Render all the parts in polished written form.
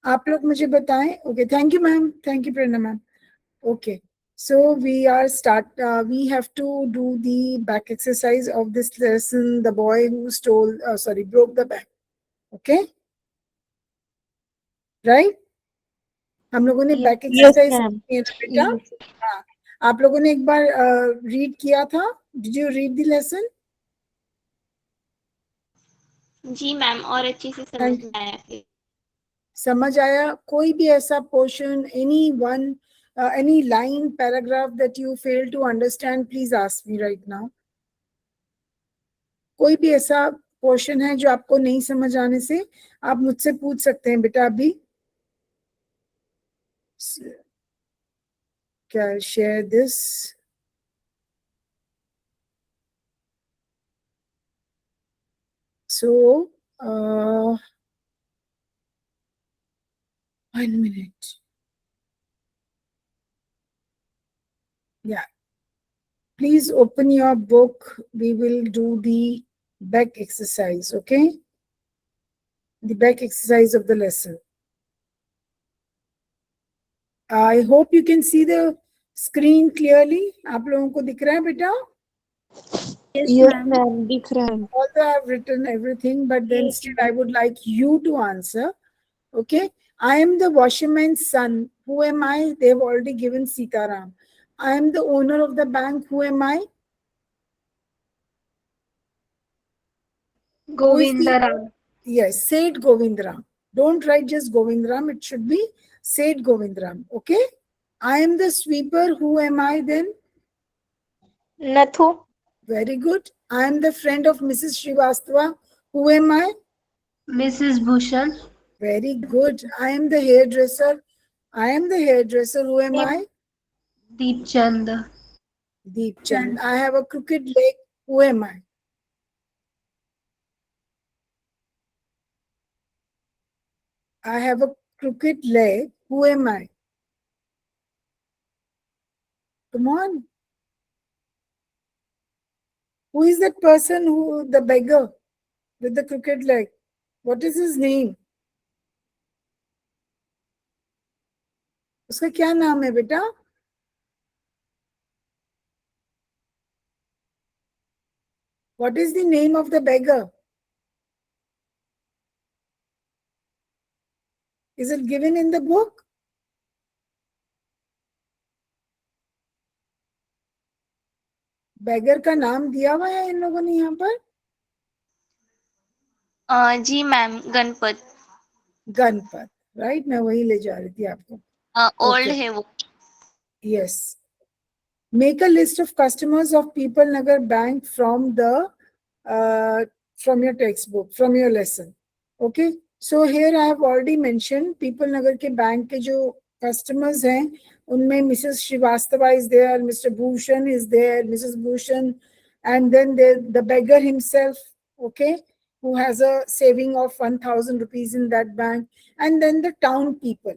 आप लोग मुझे बताएं. Okay, thank you ma'am, thank you Prerna ma'am. Okay, so we have to do the back exercise of this lesson, the boy who broke the bank. Okay, right? हम लोगों ने back Yes, exercise ma'am. किए ना बेटा? Yes. हाँ, आप लोगों ने एक बार रीड किया था. Did you read the lesson? जी मैम, और अच्छे से समझ में आया फिर. समझ आया? कोई भी ऐसा portion, any line, paragraph that you fail to understand, please ask me right now. कोई भी ऐसा पोर्शन है जो आपको नहीं समझ आने से आप मुझसे पूछ सकते हैं बेटा अभी. क्या share this? So, 1 minute. Yeah. Please open your book. We will do the back exercise, okay? The back exercise of the lesson. I hope you can see the screen clearly. आप लोगों को दिख रहा है बेटा? Yes, ma'am. दिख रहा है. Although I have written everything, but then still I would like you to answer. Okay. I am the washerman's son. Who am I? They have already given Sitaram. I am the owner of the bank. Who am I? Govindaram. Yes, Seth Govindram. Don't write just Govindram. It should be Seth Govindram. Okay. I am the sweeper. Who am I then? Nathu. Very good. I am the friend of Mrs. Srivastava. Who am I? Mrs. Bhushan. Very good. I am the hairdresser. I am the hairdresser. Who am I? Deep Chand. Deep Chand. I have a crooked leg. Who am I? I have a crooked leg. Who am I? Come on. Who is that person the beggar with the crooked leg? What is his name? उसका क्या नाम है बेटा? What is the name of the beggar? Is it given in the book? Beggar का नाम दिया हुआ है इन लोगों ने यहाँ पर? जी मैम, गणपत. गणपत, राइट? मैं वही ले जा रही थी आपको. ओल्ड है वो. Yes. Make a list of customers of People Nagar Bank from your textbook, from your lesson. Okay. So here I have already mentioned People Nagar के बैंक के जो customers हैं, उनमें Mrs. Srivastava is there, Mr. Bhushan is there, Mrs. Bhushan, and then the beggar himself, okay, who has a saving of 1,000 rupees in that bank, and then the town people,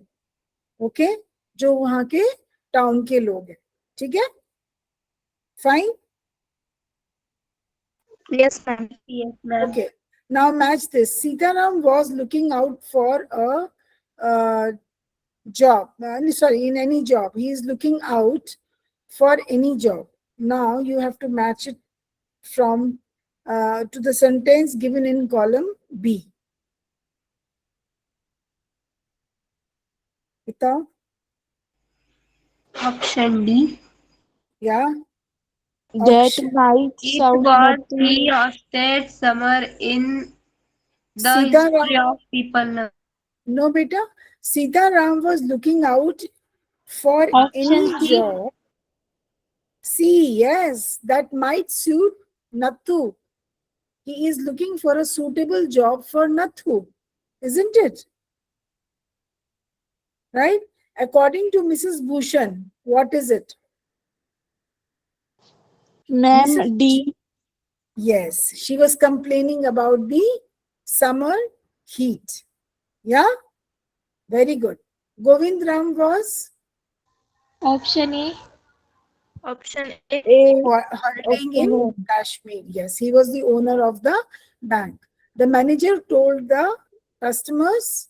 okay, जो वहाँ के town के लोग हैं. ठीक है? Fine? Yes, ma'am. Yes, ma'am. Okay. Now match this. Sitaram was looking out for a job. In any job. He is looking out for any job. Now you have to match it from to the sentence given in column B. Ita? Option D. Yeah. That Option. might sound was the hosted summer in the history of people. No, beta. Sitaram was looking out for any job. See, yes, that might suit Nathu. He is looking for a suitable job for Nathu, isn't it? Right? According to Mrs. Bhushan, what is it? Ma'am, D. Yes, she was complaining about the summer heat. Yeah? Very good. Govindram was? Option A. Option A. Holding in Kashmir. Yes, he was the owner of the bank. The manager told the customers?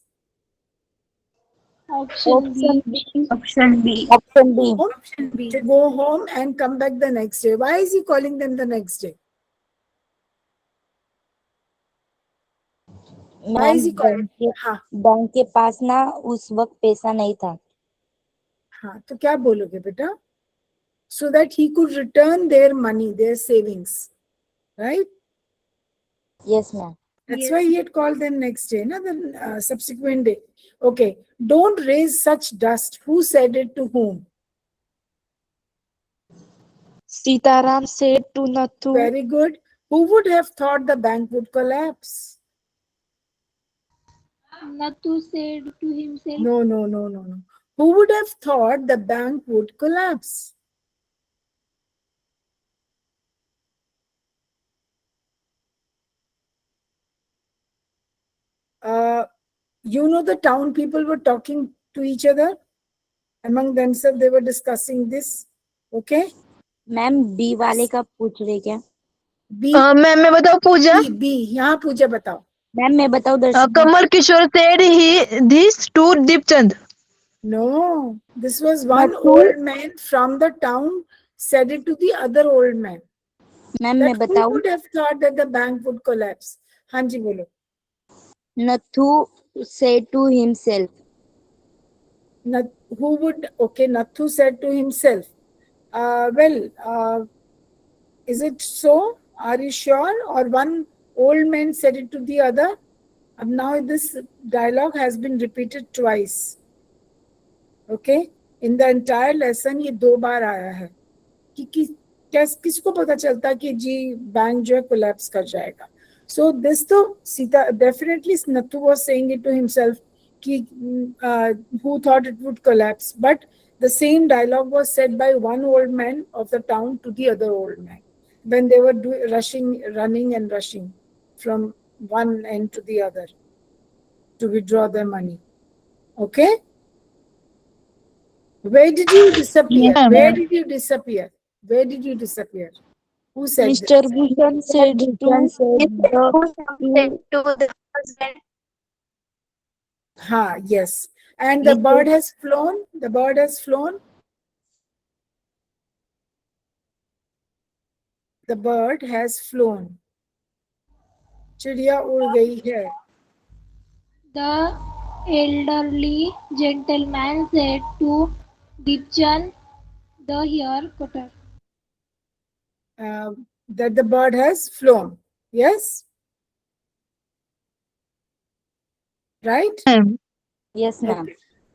Option B. Option B. Option B. Home, to go home and come back the next day. Why is he calling them the next day? Why ma'am is he calling? हाँ bank के पास ना उस वक्त पैसा नहीं था. हाँ तो क्या बोलोगे बेटा? So that he could return their money, their savings, right? Yes, ma'am. That's why he had called them next day, na, the subsequent day. Okay, don't raise such dust. Who said it to whom? Sitaram said to Nathu. Very good. Who would have thought the bank would collapse? Nathu said to himself. No. Who would have thought the bank would collapse? You know, the town people were talking to each other among themselves. They were discussing this. Okay. Ma'am B वाले का पूछ रहे क्या? B. Ma'am मैं बताऊं पूजा? B. यहाँ पूजा बताओ. Ma'am मैं बताऊं दर्शन? Kamal Kishore said he this to Deepchand. No, this was one old man from the town said it to the other old man. Ma'am मैं That who बताऊं? would have thought that the bank would collapse? हाँ जी बोलो. Nathu said to himself. Who would? Okay, Nathu said to himself. Is it so? Are you sure? Or one old man said it to the other? And now this dialogue has been repeated twice. Okay? In the entire lesson ये 2 बार आया है कि किसको पता चलता कि जी bank जो है कोलैप्स कर जाएगा. So this तो Sita definitely Nathu was saying it to himself कि who thought it would collapse, but the same dialogue was said by one old man of the town to the other old man when they were running and rushing from one end to the other to withdraw their money. Okay? Where did you disappear? Yeah, Where ma'am. did you disappear? Where did you disappear? Who said Mr. this? Bhushan said to To the husband. Ha, yes. And the bird has flown. The bird has flown. The bird has flown. चिड़िया उड़ गई है. The elderly gentleman said to Deepchand, the hair cutter. That the bird has flown. Yes? Right? Yes, ma'am.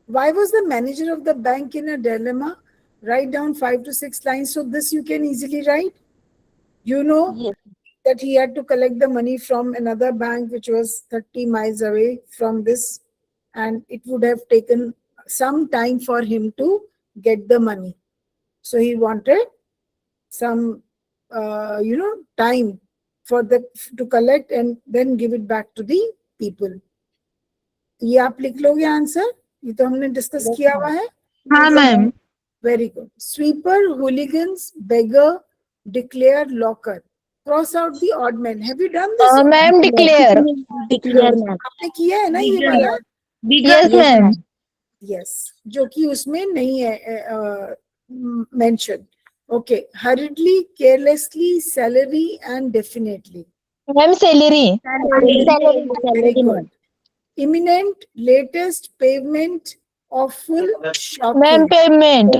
Why was the manager of the bank in a dilemma? Write down 5 to 6 lines. So this you can easily write. You know Yes. that he had to collect the money from another bank which was 30 miles away from this, and it would have taken some time for him to get the money. So he wanted some time for to collect and then give it back to the people. ये आप लिख लोगे answer? ये तो हमने discuss किया हुआ है. हाँ ma'am. Very good. Sweeper, hooligans, beggar, declare, locker. Cross out the odd man. Have you done this? Ma'am declare. Declare, ma'am. आपने किया है ना ये वाला? Yes ma'am. Yes. जो कि उसमें नहीं है mention. Okay. Hurriedly, carelessly, salary, and definitely. Ma'am salary. Very good. Imminent, latest, pavement, awful, shocking. Ma'am payment.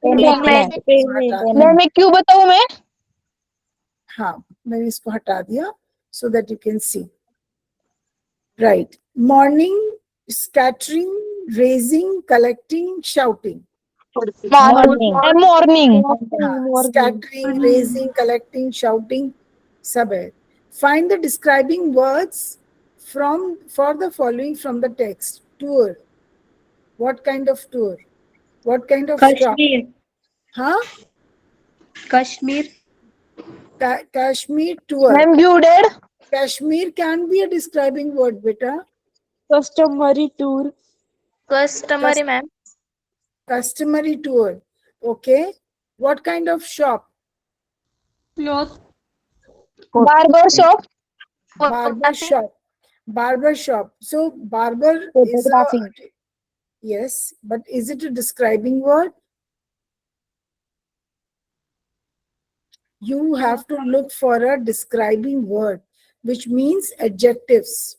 Ma'am मैं क्यों बताऊँ मैं? हाँ, मैंने इसको हटा दिया so that you can see. Right. Morning, scattering, raising, collecting, shouting. Morning. हाँ, scattering, raising, collecting, shouting, सब है. Find the describing words for the following from the text. Tour. What kind of tour? What kind of shop? Kashmir. Huh? Kashmir. Kashmir tour. Ma'am viewed. Kashmir can be a describing word, beta. Customary tour. Customary, ma'am. Customary tour. Okay. What kind of shop? Cloth. Barber shop. Barber shop. Barber shop. So barber is Yes, but is it a describing word? You have to look for a describing word, which means adjectives.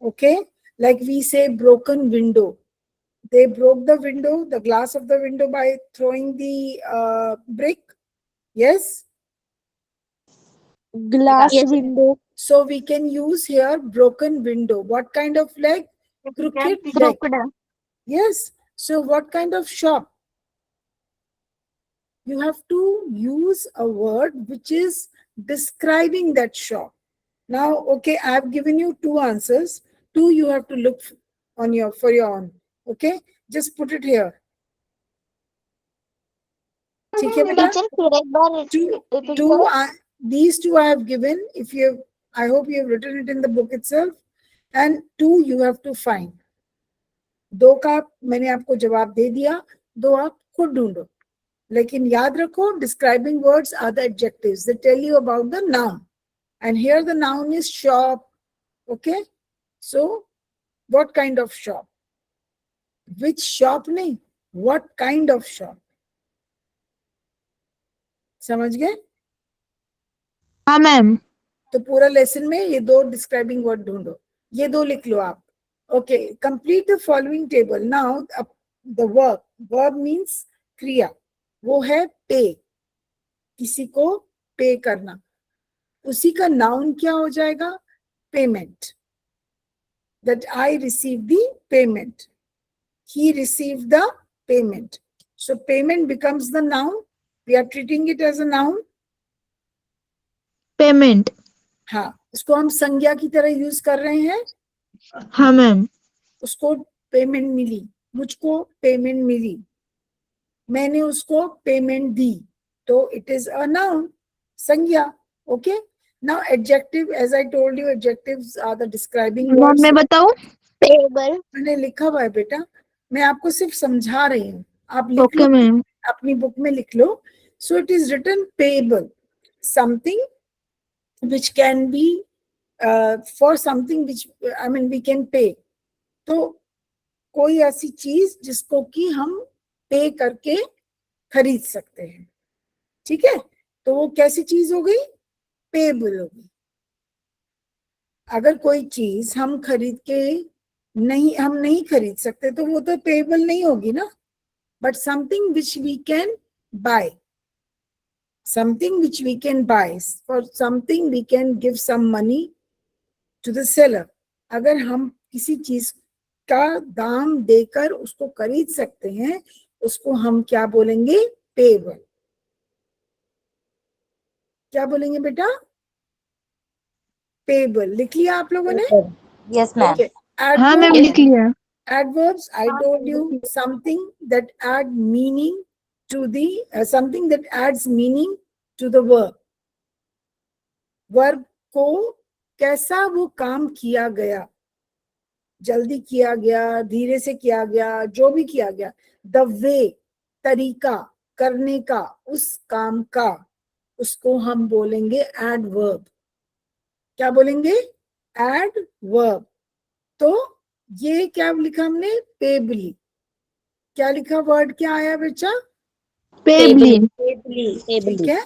Okay, like we say broken window. They broke the window, the glass of the window, by throwing the brick. Yes. Glass Yes. window. So we can use here broken window. What kind of leg? Crooked leg. Yes. So what kind of shop? You have to use a word which is describing that shop. Now, okay, I have given you two answers. Two you have to look on for your own. Okay, just put it here. ठीक है बेटा? Teacher फिर एक बार repeat करो. These two I have given. If you have, I hope you have written it in the book itself. And two you have to find. दो का मैंने आपको जवाब दे दिया, दो आप खुद ढूंढो. लेकिन याद रखो, describing words are the adjectives. They tell you about the noun. And here the noun is shop. Okay. So what kind of shop? Which shop नहीं? What kind of shop? समझ गए? हाँ मैम. तो पूरा लेसन में ये दो describing word ढूंढो. ये दो लिख लो आप. Okay, complete the following table. Now the verb means क्रिया. वो है पे, किसी को पे करना. उसी का नाउन क्या हो जाएगा? Payment. That I receive the payment. He receive the payment. So payment becomes the noun. We are treating it as a noun. Payment. हाँ, उसको हम संज्ञा की तरह यूज कर रहे हैं. हाँ मैम. उसको पेमेंट मिली, मुझको पेमेंट मिली, मैंने उसको पेमेंट दी, तो इट इज अ नाउन, संज्ञा. Okay. Now adjective, as I told you, adjectives are the describing ma'am words. मैं बताऊँ? टेबल. मैंने लिखा हुआ है बेटा, मैं आपको सिर्फ समझा रही हूँ. आप लिख ओके लो, मैम. अपनी बुक में लिख लो. सो इट इज रिटन पेबल, something which can be for something which I mean we can pay. तो कोई ऐसी चीज जिसको कि हम पे करके खरीद सकते हैं. ठीक है, तो वो कैसी चीज हो गई? पेबल हो गई. अगर कोई चीज हम खरीद के हम नहीं खरीद सकते तो वो तो पेबल नहीं होगी ना. But something which we can buy, something which we can buy, for something we can give some money to the seller. अगर हम किसी चीज का दाम देकर उसको खरीद सकते हैं, उसको हम क्या बोलेंगे? पेबल. क्या बोलेंगे बेटा? पेबल. लिख लिया आप लोगों ने? Yes ma'am. Okay. हाँ मैम लिख लिया. Adverbs, I told you, something that add meaning to the something that adds meaning to the verb. Verb को कैसा वो काम किया गया, जल्दी किया गया, धीरे से किया गया, जो भी किया गया, the way, तरीका करने का, उस काम का, उसको हम बोलेंगे adverb. क्या बोलेंगे? adverb. तो ये क्या लिखा हमने? पेबली. क्या लिखा? वर्ड क्या आया बच्चा? पेबली. ठीक है.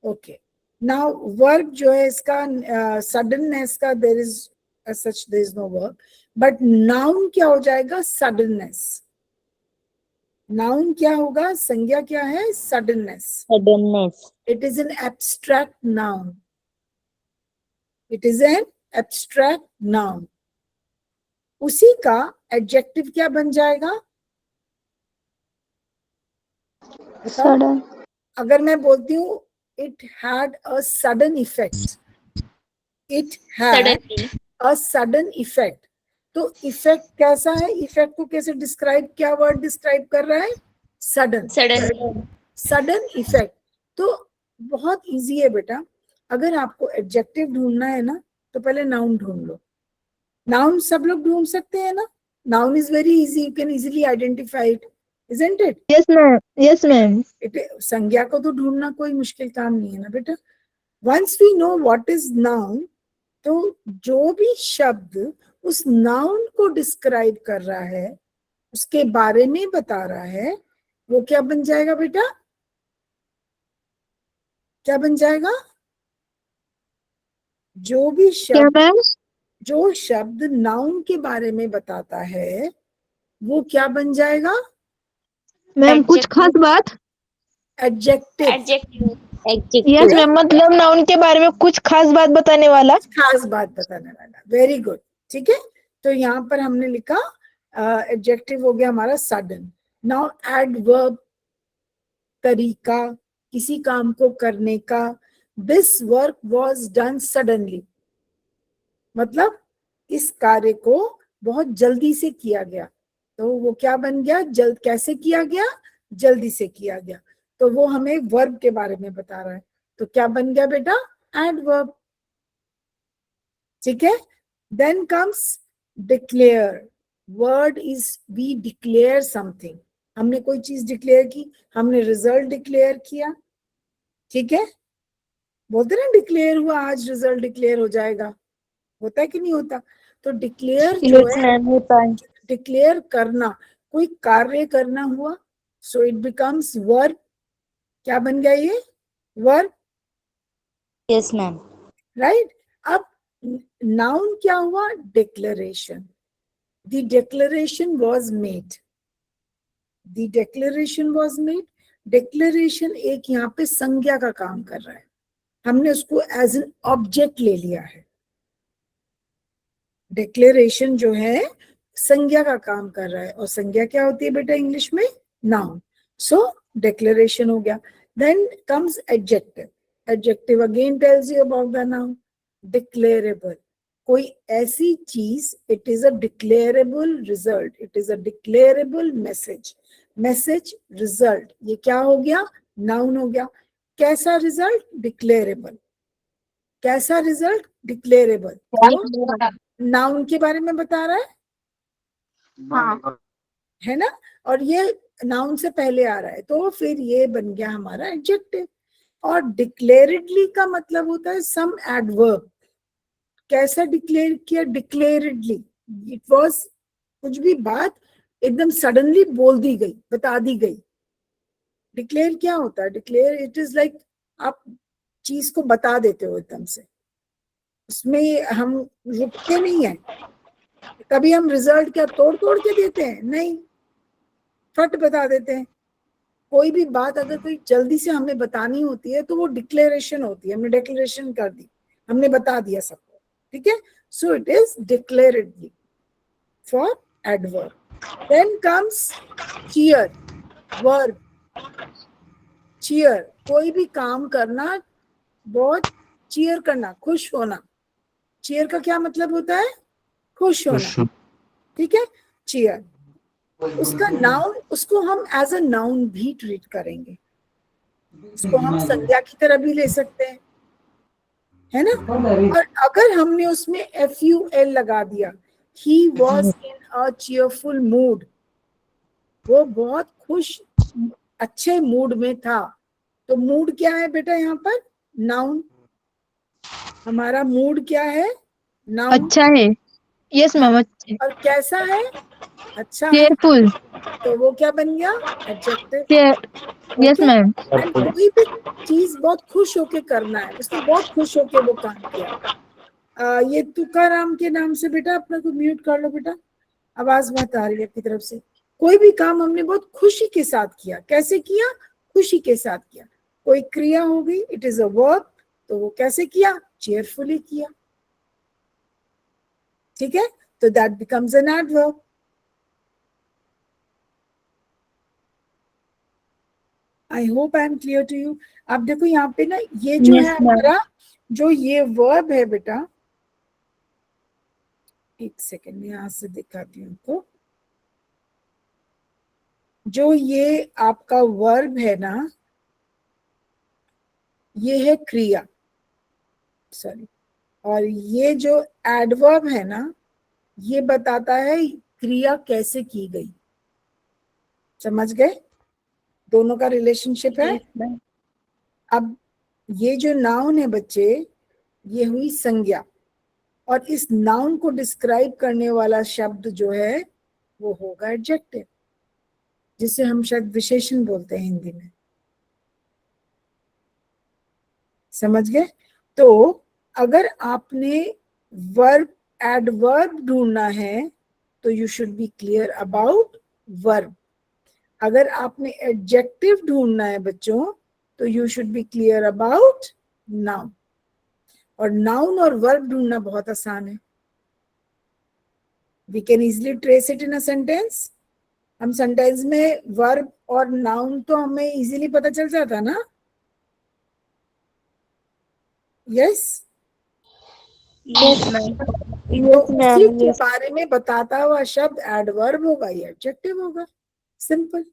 ओके. नाउ वर्ब जो है इसका सडननेस का, there is such there is no verb, but noun क्या हो जाएगा? सडननेस. नाउन क्या होगा? संज्ञा क्या है? Suddenness. Suddenness. It is an abstract noun. It is an abstract noun. उसी का एडजेक्टिव क्या बन जाएगा? सडन. अगर मैं बोलती हूँ it had a sudden effect, it had suddenly. A sudden effect, तो इफेक्ट कैसा है? इफेक्ट को कैसे डिस्क्राइब, क्या वर्ड डिस्क्राइब कर रहा है? सडन. सडनली. Sudden effect. तो बहुत इजी है बेटा. अगर आपको एडजेक्टिव ढूंढना है ना, तो पहले नाउन ढूंढ लो. नाउन सब लोग ढूंढ सकते हैं ना. Noun is very easy, you can easily identify it, isn't it? Yes ma'am. Yes ma'am. संज्ञा को तो ढूंढना कोई मुश्किल काम नहीं है ना बेटा. Once we know what is noun, तो जो भी शब्द उस नाउन को डिस्क्राइब कर रहा है, उसके बारे में बता रहा है, वो क्या बन जाएगा बेटा? क्या बन जाएगा? जो भी क्या शब्द, मैम? जो शब्द नाउन के बारे में बताता है वो क्या बन जाएगा? मैम कुछ खास बात? एडजेक्टिव। एडजेक्टिव। यस मैम, मतलब नाउन के बारे में कुछ खास बात बताने वाला। खास बात बताने वाला। Very good. ठीक है, तो यहाँ पर हमने लिखा एडजेक्टिव हो गया हमारा सडन। नाउ एडवर्ब, तरीका, किसी काम को करने का। This work was done suddenly, मतलब इस कार्य को बहुत जल्दी से किया गया। तो वो क्या बन गया? जल्द। कैसे किया गया? जल्दी से किया गया। तो वो हमें वर्ब के बारे में बता रहा है। तो क्या बन गया बेटा? एडवर्ब। ठीक है, then comes declare. Word is we declare something. हमने कोई चीज डिक्लेयर की, हमने रिजल्ट डिक्लेयर किया। ठीक है, बोलते ना डिक्लेयर हुआ, आज रिजल्ट डिक्लेयर हो जाएगा, होता है कि नहीं होता? तो डिक्लेयर जो यस है, मैम होता है। डिक्लेयर करना, कोई कार्य करना हुआ, सो इट बिकम्स वर्ब। क्या बन गया ये? Verb, yes ma'am. राइट। अब नाउन क्या हुआ? Declaration. The declaration was made. The declaration was made. Declaration एक यहाँ पे संज्ञा का काम कर रहा है, हमने उसको एज एन ऑब्जेक्ट ले लिया है। डिक्लेरेशन जो है संज्ञा का काम कर रहा है, और संज्ञा क्या होती है बेटा इंग्लिश में? नाउन। सो डिक्लेरेशन हो गया। Then comes adjective. Adjective again tells you about the noun. Declarable, कोई ऐसी चीज, it is a declarable result, it is a declarable message. Message, result, ये क्या हो गया? नाउन हो गया। कैसा रिजल्ट? डिक्लेरेबल। कैसा रिजल्ट? डिक्लेरेबल। क्यों? नाउन के बारे में बता रहा है ना, और ये नाउन से पहले आ रहा है, तो फिर ये बन गया हमारा एडजेक्टिव। और डिक्लेरेडली का मतलब होता है सम एडवर्ब। कैसा डिक्लेयर किया? डिक्लेरेडली। इट वाज, कुछ भी बात एकदम सडनली बोल दी गई, बता दी गई। डिक्लेयर क्या होता है? डिक्लेयर इट इज लाइक आप चीज को बता देते हो एकदम से, उसमें हम रुकते नहीं है। कभी हम रिजल्ट क्या तोड़ तोड़ के देते हैं? नहीं, फट बता देते हैं। कोई भी बात अगर कोई जल्दी से हमें बतानी होती है तो वो डिक्लेरेशन होती है, हमने डिक्लेरेशन कर दी, हमने बता दिया सबको। ठीक है, so it is declaredly for adverb. Then comes cheer, verb. Cheer, कोई भी काम करना, बहुत चीयर करना, खुश होना। चीयर का क्या मतलब होता है? खुश होना। ठीक है, चीयर। उसका नाउन, उसको हम एज अ नाउन भी ट्रीट करेंगे, उसको हम संज्ञा की तरह भी ले सकते हैं, है ना। और अगर हमने उसमें FUL लगा दिया, he was in a cheerful mood, वो बहुत खुश अच्छे मूड में था। तो मूड क्या है बेटा यहाँ पर? नाउन। हमारा मूड क्या है? नाउन। अच्छा है। यस मैम, अच्छा। और कैसा है? अच्छा है। चेयरफुल। तो वो क्या बन गया? Adjective. Yes okay, ma'am. And कोई भी चीज बहुत खुश होके करना है, उसने बहुत खुश होके वो काम किया। ये तुकाराम के नाम से बेटा अपना को म्यूट कर लो बेटा, आवाज बहुत आ रही है आपकी तरफ से। कोई भी काम हमने बहुत खुशी के साथ किया। कैसे किया? खुशी के साथ किया। कोई क्रिया हो गई, इट इज अ वर्ब, तो वो कैसे किया? चेयरफुली किया। ठीक है, तो that becomes an adverb. I hope I am clear to you. आप देखो यहाँ पे ना, ये जो है यस मैम। हमारा, जो ये वर्ब है बेटा, एक सेकेंड यहां से दिखाती हूँ आपको। जो ये आपका वर्ब है ना, ये है क्रिया, सॉरी। और ये जो एडवर्ब है ना, ये बताता है क्रिया कैसे की गई। समझ गए? दोनों का रिलेशनशिप है। Yes ma'am. अब ये जो नाउन है बच्चे, ये हुई संज्ञा, और इस नाउन को डिस्क्राइब करने वाला शब्द जो है वो होगा एडजेक्टिव, जिसे हम शायद विशेषण बोलते हैं हिंदी में। समझ गए? तो अगर आपने वर्ब एडवर्ब ढूंढना है तो you should be clear about verb. अगर आपने एडजेक्टिव ढूंढना है बच्चों तो you should be clear about noun. और नाउन और वर्ब ढूंढना बहुत आसान है। We can easily trace it in a sentence. हम सेंटेंस में वर्ब और नाउन तो हमें इजीली पता चल जाता ना। Yes, Yes, ma'am. तो उसी के बारे में बताता हुआ शब्द एडवर्ब होगा या एडजेक्टिव होगा। सिंपल,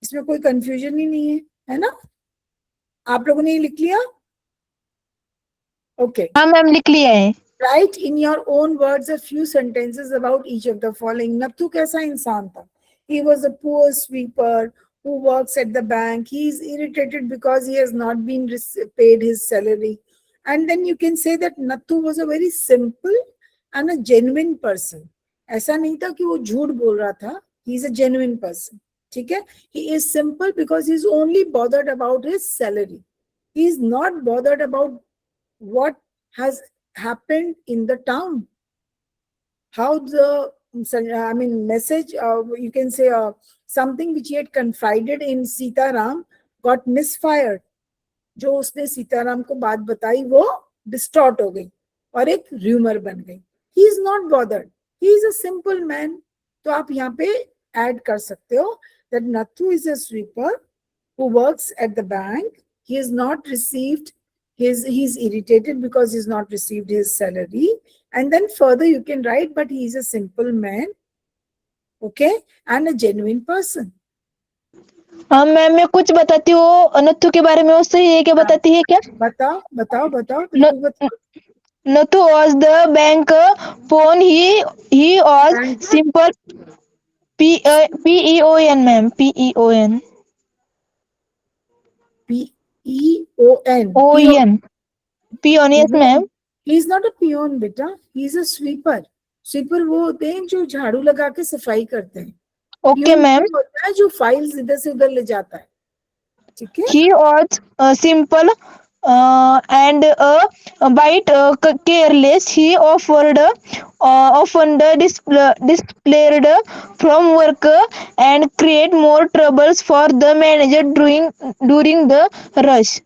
इसमें कोई कंफ्यूजन ही नहीं है ना? आप लोगों ने ये लिख लिया? ओके। हाँ मैम लिख लिया है। Write in your own words a few sentences about each of the following. Nathu कैसा इंसान था? He was a poor sweeper who works at the bank. He is irritated because he has not been paid his salary. And then you can say that Nathu was a very simple and a genuine person. ऐसा नहीं था कि वो झूठ बोल रहा था. He is a genuine person. ठीक है? He is simple because he is only bothered about his salary. He is not bothered about what has happened in the town, how the message, you can say something which he had confided in Sitaram got misfired. जो उसने सीताराम को बात बताई वो distort हो गई और एक र्यूमर बन गई. He is not bothered, he is a simple man. तो आप यहाँ पे ऐड कर सकते हो that Nathu is a sweeper who works at the bank. He has not received he's irritated because he's not received his salary. And then further you can write, but he is a simple man, okay, and a genuine person. हाँ ma'am मैं कुछ बताती हूँ नत्थु के बारे में। वो सही है क्या? बताती है क्या? बताओ बताओ बताओ, बिल्कुल बताओ. Nathu was the bank phone. He was Bank? simple. Peon ma'am. Peon. Peon. Oen. Peon yes ma'am. He is not a peon बेटा, he is a sweeper. Sweeper वो होते हैं जो झाड़ू लगा के सफाई करते हैं. Okay Peon ma'am. वो होता है जो फाइल्स इधर से उधर ले जाता है. ठीक है? He was simple and a bit careless. He often displayed from work and create more troubles for the manager during the rush.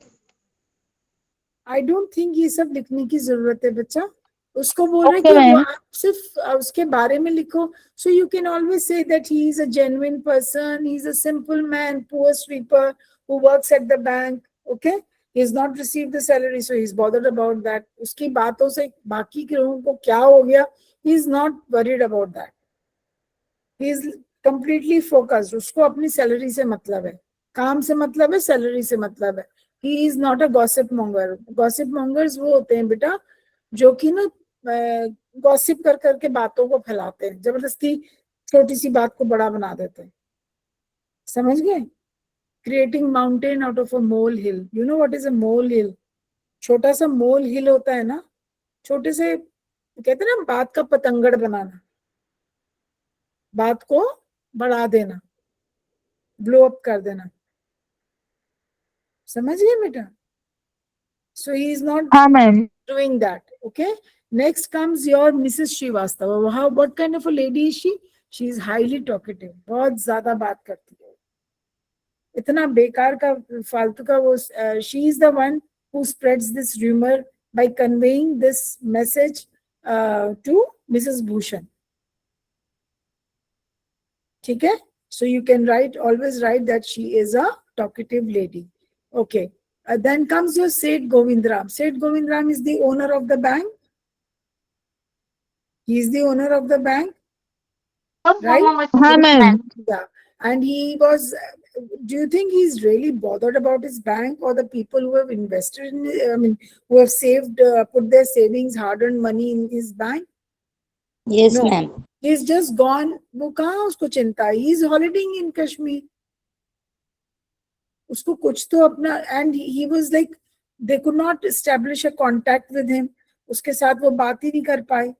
I don't think ये सब लिखने की जरूरत है बच्चा. उसको बोल रहे Okay, कि वो ma'am. आप सिर्फ उसके बारे में लिखो. So you can always say that he is a genuine person, he is a simple man, poor sweeper who works at the bank. Okay, he has not received the salary, so he is bothered about that. उसकी बातों से बाकी के लोगों को क्या हो गया, he is not worried about that. He is completely focused. उसको अपनी सैलरी से मतलब है, काम से मतलब है, सैलरी से मतलब है. He is not a gossip monger. Gossip mongers वो होते हैं बेटा जो कि ना गॉसिप कर करके बातों को फैलाते हैं, जबरदस्ती छोटी सी बात को बड़ा बना देते हैं. समझ गए? Creating mountain out of a mole hill. You know what is a mole hill? छोटा सा मोल हिल होता है ना, छोटे से कहते हैं ना बात का पतंगड़ बनाना, बात को बढ़ा देना, ब्लो अप कर देना. समझ गए बेटा? सो ही इज नॉट हाँ ma'am. doing that. Okay, next comes your Mrs. Srivastava. How, what kind of a lady is she? She is highly talkative. बहुत ज्यादा बात करती है, इतना बेकार का फालतू का वो. She is the one who spreads this rumor by conveying this message to Mrs. Bhushan. ठीक है? So you can write, always write that she is a talkative lady. Okay. Then comes your Seth Govindram. Seth Govindram is the owner of the bank. He is the owner of the bank, right? हाँ ma'am. Yeah. And he was, do you think he's really bothered about his bank or the people who have invested in it, who have saved, put their savings, hard-earned money in his bank? Yes, No. ma'am. He's just gone. वो कहाँ उसको चिंता है? He's holidaying in Kashmir. उसको कुछ तो अपना, and he was like, they could not establish a contact with him. उसके साथ वो बात ही नहीं कर पाए.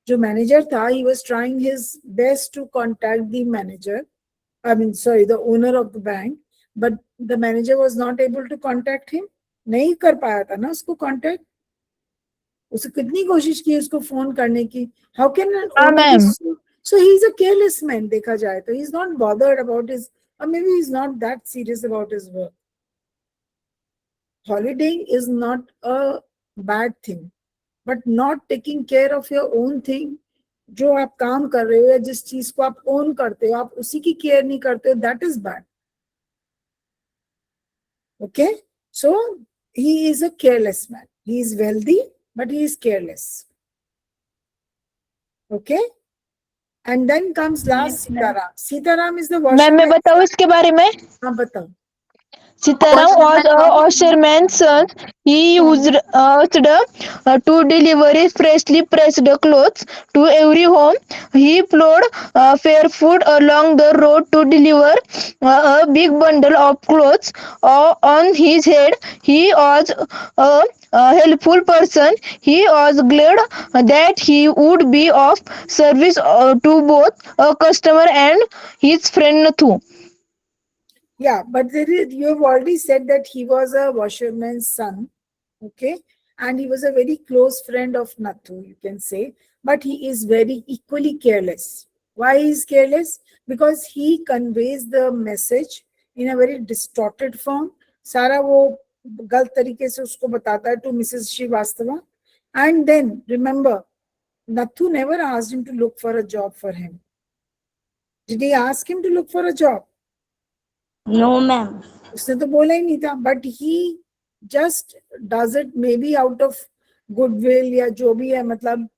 जो मैनेजर था, he was trying his best to contact the manager, I mean sorry, the owner of the bank, but the manager was not able to contact him. नहीं कर पाया था ना उसको कांटेक्ट. उसे कितनी कोशिश की उसको फोन करने की. हाउ कैन एन हाँ owner ma'am. so he is a careless man. देखा जाए तो he is not bothered about his, or maybe he is not that serious about his work. Holidaying is not a bad thing, but not taking care of your own thing, जो आप काम कर रहे हो या जिस चीज को आप ओन करते हो आप उसी की केयर नहीं करते हो, that is bad. Okay, so he is a careless man. He is wealthy, but he is careless. Okay, and then comes last Sitaram. Sitaram is the ma'am मैं washerman. बताऊँ इसके बारे में. हाँ बताओ. Sitaram was a washerman's son. He used to deliver freshly pressed clothes to every home. He plowed barefoot along the road to deliver a big bundle of clothes on his head. He was a helpful person. He was glad that he would be of service to both a customer and his friend too. Yeah, but there is, you have already said that he was a washerman's son, okay, and he was a very close friend of Nathu, you can say, but he is very equally careless. Why he is careless? Because he conveys the message in a very distorted form. सारा वो गलत तरीके से उसको बताता है to Mrs. Srivastava. And then remember, Nathu never asked him to look for a job for him. Did he ask him to look for a job? No, ma'am. उसने तो बोला ही नहीं था, but he just does it maybe out of goodwill या जो भी है, मतलब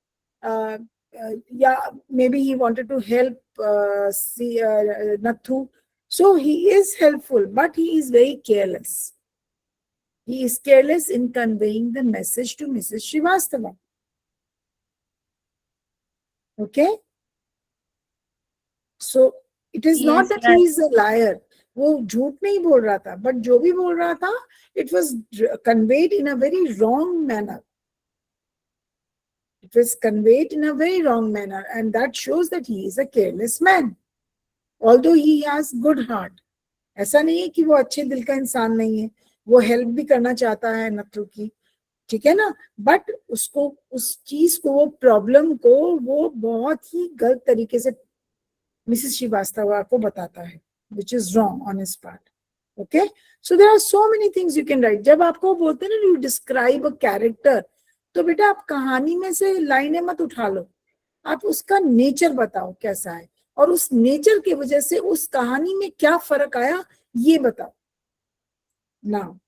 या maybe he wanted to help Nathu. So he is helpful, but he is very careless. He is careless in conveying the message to Mrs. Srivastava. Okay? So it is not Yes, that he is a liar. वो झूठ नहीं बोल रहा था, but जो भी बोल रहा था, it was conveyed in a very wrong manner. It was conveyed in a very wrong manner, and that shows that he is a careless man. Although he has good heart. ऐसा नहीं है कि वो अच्छे दिल का इंसान नहीं है, वो हेल्प भी करना चाहता है नथु की, ठीक है ना, बट उसको उस चीज को, वो प्रॉब्लम को वो बहुत ही गलत तरीके से मिसेस श्रीवास्तव को बताता है, which is wrong on his part. Okay, so there are so many things you can write. जब आपको बोलते हैं ना you describe a character, तो बेटा आप कहानी में से लाइनें मत उठा लो, आप उसका नेचर बताओ कैसा है, और उस नेचर की वजह से उस कहानी में क्या फर्क आया ये बताओ. Now,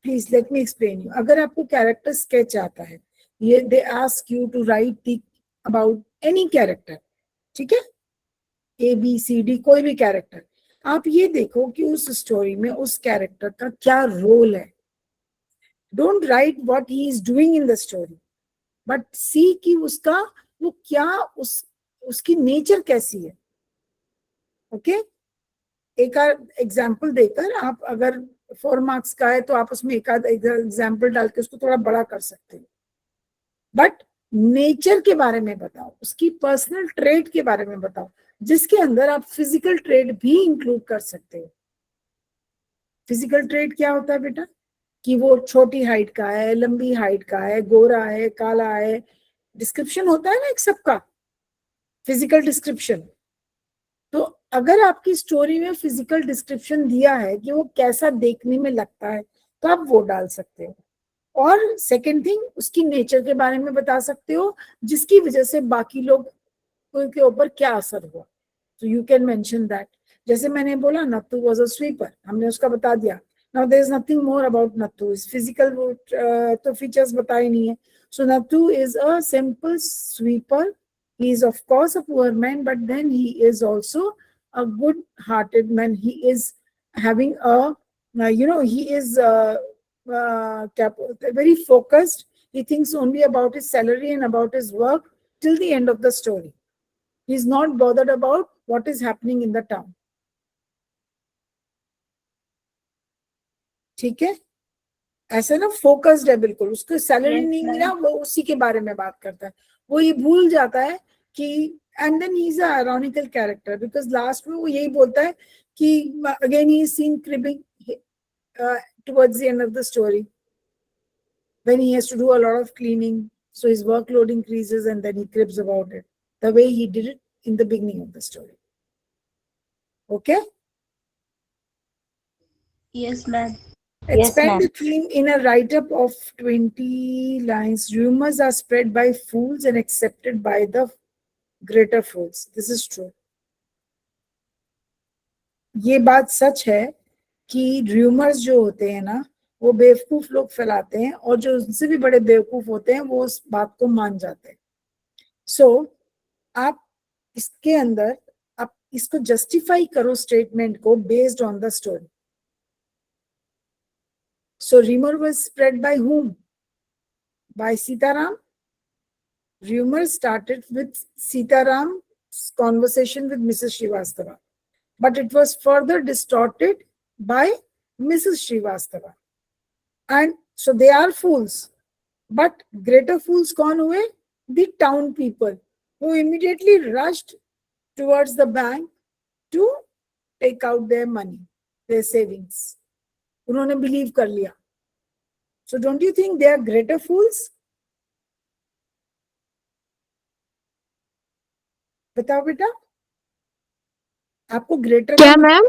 please let me explain you. अगर आपको character sketch आता है, ये they ask you to write about any character, ठीक है, ABCD कोई भी कैरेक्टर, आप ये देखो कि उस स्टोरी में उस कैरेक्टर का क्या रोल है. Don't write what he is doing in the story, but see कि उसका वो क्या, उसकी नेचर कैसी है. ओके, एक एग्जाम्पल देकर आप, अगर 4 मार्क्स का है तो आप उसमें एक आध एग्जाम्पल डाल के उसको थोड़ा बड़ा कर सकते हो, बट नेचर के बारे में बताओ, उसकी पर्सनल ट्रेट के बारे में बताओ, जिसके अंदर आप फिजिकल ट्रेट भी इंक्लूड कर सकते हो. फिजिकल ट्रेट क्या होता है बेटा, कि वो छोटी हाइट का है, लंबी हाइट का है, गोरा है, काला है, डिस्क्रिप्शन होता है ना एक सबका, फिजिकल डिस्क्रिप्शन. तो अगर आपकी स्टोरी में फिजिकल डिस्क्रिप्शन दिया है कि वो कैसा देखने में लगता है, तो आप वो डाल सकते हो. और सेकेंड थिंग, उसकी नेचर के बारे में बता सकते हो, जिसकी वजह से बाकी लोग के ऊपर क्या असर हुआ. तो यू कैन मेंशन दैट. जैसे मैंने बोला नत्थु वाज अ स्वीपर, हमने उसका बता दिया. Now there is nothing more about Nathu. इस फिजिकल तो फीचर्स बताए नहीं है. So Nathu is a simple sweeper. He is of course a poor man, but then he is also a good-hearted man. He is having a, he is very focused. He thinks only about his salary and about his work till the end of the story. He is not bothered about what is happening in the town. ठीक है, ऐसा ना focused है बिल्कुल, उसको salary नहीं मिला, वो उसी के बारे में बात करता है, वो ये भूल जाता है कि and then he's a ironical character because last में वो यही बोलता है कि again he is seen cribbing towards the end of the story when he has to do a lot of cleaning, so his workload increases and then he cribs about it the way he did it in the beginning of the story. Okay? Yes, ma'am. Expand the theme in a write-up of 20 lines. Rumors are spread by fools and accepted by the greater fools. This is true. ये बात सच है कि rumors जो होते हैं ना, वो बेवकूफ लोग फैलाते हैं और जो उनसे भी बड़े बेवकूफ होते हैं वो उस बात को मान जाते हैं. So, आप इसके अंदर आप इसको justify करो statement को based on the story. So rumor was spread by whom? By Sitaram. Rumor started with Sitaram's conversation with Mrs. Srivastava, but it was further distorted by Mrs. Srivastava. And so they are fools, but greater fools gone away, the town people who immediately rushed towards the bank to take out their money, their savings. उन्होंने believe कर लिया. So don't you think they are greater fools? बताओ बेटा, आपको greater क्या ma'am?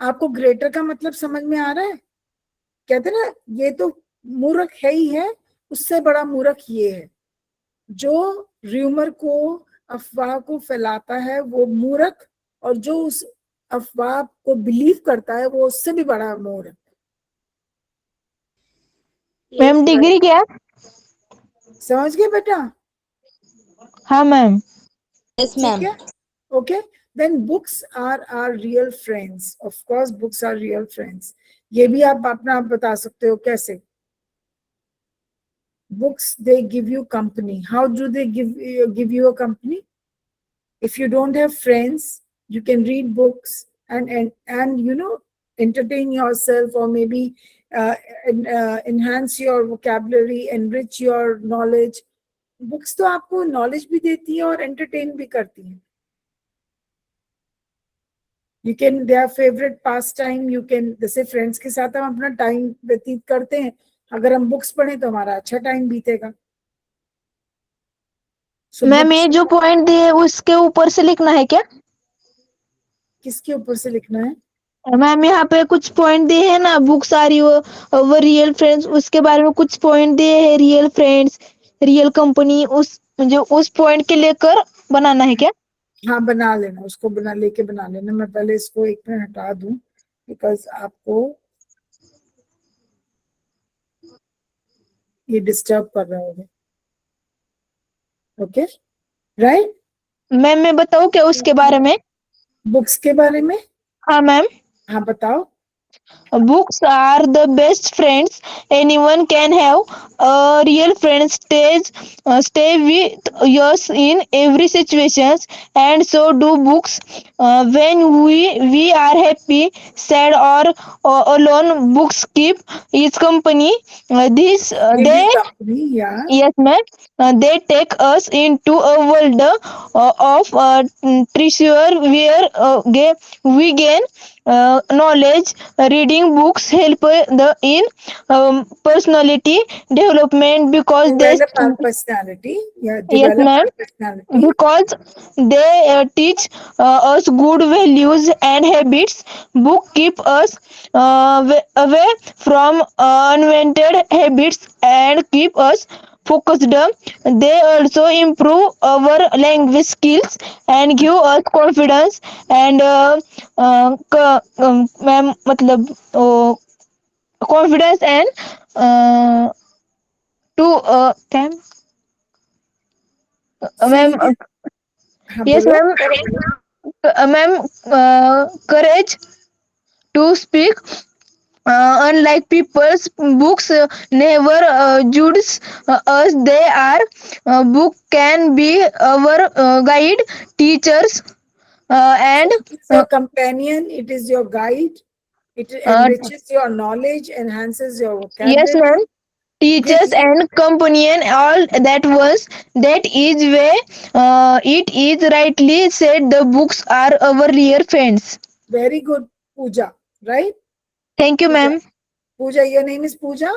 आपको greater का मतलब समझ में आ रहा है? कहते ना ये तो मूर्ख है ही है, उससे बड़ा मूर्ख ये है जो र्यूमर को अफवाह को फैलाता है वो मूर्ख, और जो उस अफवाह को बिलीव करता है वो उससे भी बड़ा मूर्ख. मैम डिग्री क्या? समझ गए बेटा? हाँ मैम. Yes, ठीक ma'am. है? Okay, then books are our real friends. Of course, books are real friends. ये भी आप अपना बता सकते हो कैसे? Books, they give you company. How do they give you a company? If you don't have friends, you can read books and you know, entertain yourself, or maybe enhance your vocabulary, enrich your knowledge. Books तो आपको knowledge भी देती है और entertain भी करती है. You can, their favorite pastime, you can, जैसे friends के साथ हम अपना time व्यतीत करते हैं, अगर हम books पढ़ें तो हमारा अच्छा time बीतेगा. So मैम books ये जो पॉइंट दिए उसके ऊपर से लिखना है क्या? किसके ऊपर से लिखना है? मैम यहाँ पे कुछ पॉइंट दिए हैं ना, books are your real friends, उसके बारे में कुछ पॉइंट दिए हैं, रियल फ्रेंड्स, रियल कंपनी, उस पॉइंट के लेकर बनाना है क्या? हाँ बना लेना, उसको लेके बना लेना. मैं पहले इसको एक मिनट हटा दूं बिकॉज आपको ये डिस्टर्ब कर रहा होगा. Okay right. मैम मैं बताऊँ क्या उसके बारे में? बुक्स के बारे में? हाँ मैम. हाँ बताओ. Books are the best friends anyone can have. A real friend stay with us in every situation, and so do books. When we are happy, sad, or alone, books keep its company. They company, yeah. Yes, ma'am. They take us into a world of treasure where we gain knowledge. Reading books help in personality development because Develop our personality. Yeah, Yes, develop ma'am. our personality. because they teach us good values and habits. Book keep us away from unwanted habits and keep us focused. They also improve our language skills and give us confidence and ma'am मतलब confidence and to क्या ma'am? हाँ Yes, बोलो. ma'am. Courage to speak. Unlike people's books never judge us. They are book can be our guide, teachers, and It's your companion, it is your guide, it enriches your knowledge, enhances your yes, vocabulary. ma'am. teachers and companion all that once. That is where it is rightly said the books are our real friends. Very good, Pooja. Right? Thank you, Pooja. ma'am. Pooja, your name is Pooja?